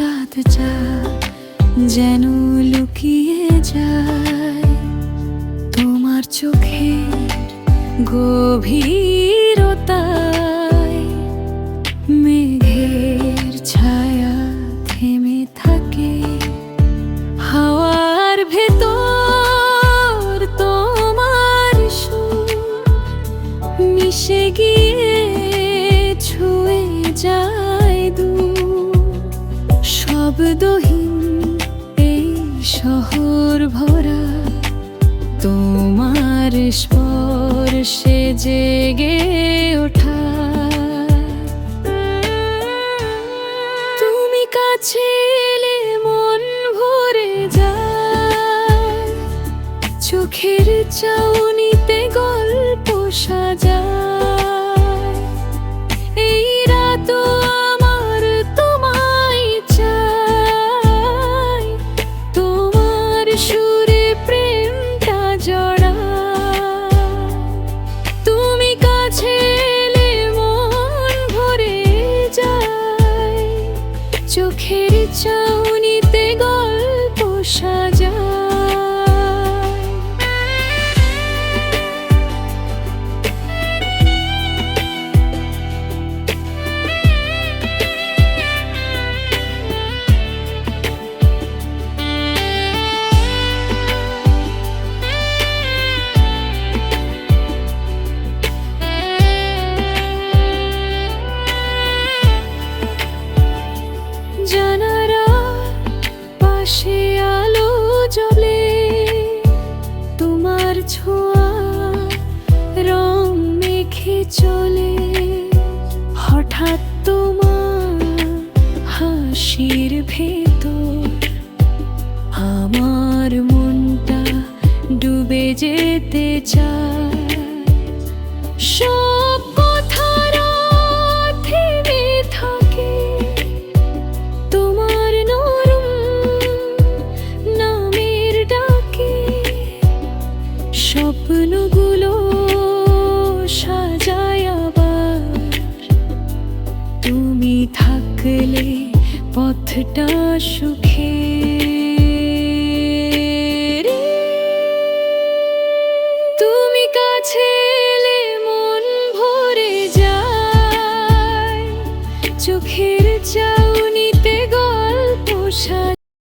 সাত যা যেন লুকিয়ে যায় তোমার চোখের গভীরতায়। মেঘের ছায়া থেমে থাকে হাওয়ার ভেতর, তোমার সুর মিশে গিয়ে ছুঁয়ে যায় দূর। শব্দহীন এই শহর ভরা তোমার স্পর্শে জেগে ওঠা। তুমি কাছে এলে মন ভরে যায়, চোখের চাউনিতে গল্প সাজায়। এই রাতও আমার তোমায় চাই, তোমার সুরে প্রেমটা জড়ায়। তুমি কাছে এলে মন ভরে যায়, চোখের চাউনিতে গল্প সাজায়। জানালা পাশে আলো জ্বলে, তোমার ছোঁয়া রং মেখে চলে। হঠাৎ তোমার হাসির ভেতর আমার মনটা ডুবে যেতে চায়। সব কথা রাত থেমে থাকে তোমার নরম নামের ডাকে। স্বপ্নগুলো সাজায় আবার, তুমি থাকলে পথটা সুখের। তুমি কাছে এলে মন ভরে যায়, চোখের চাউনিতে গল্প সাজায়।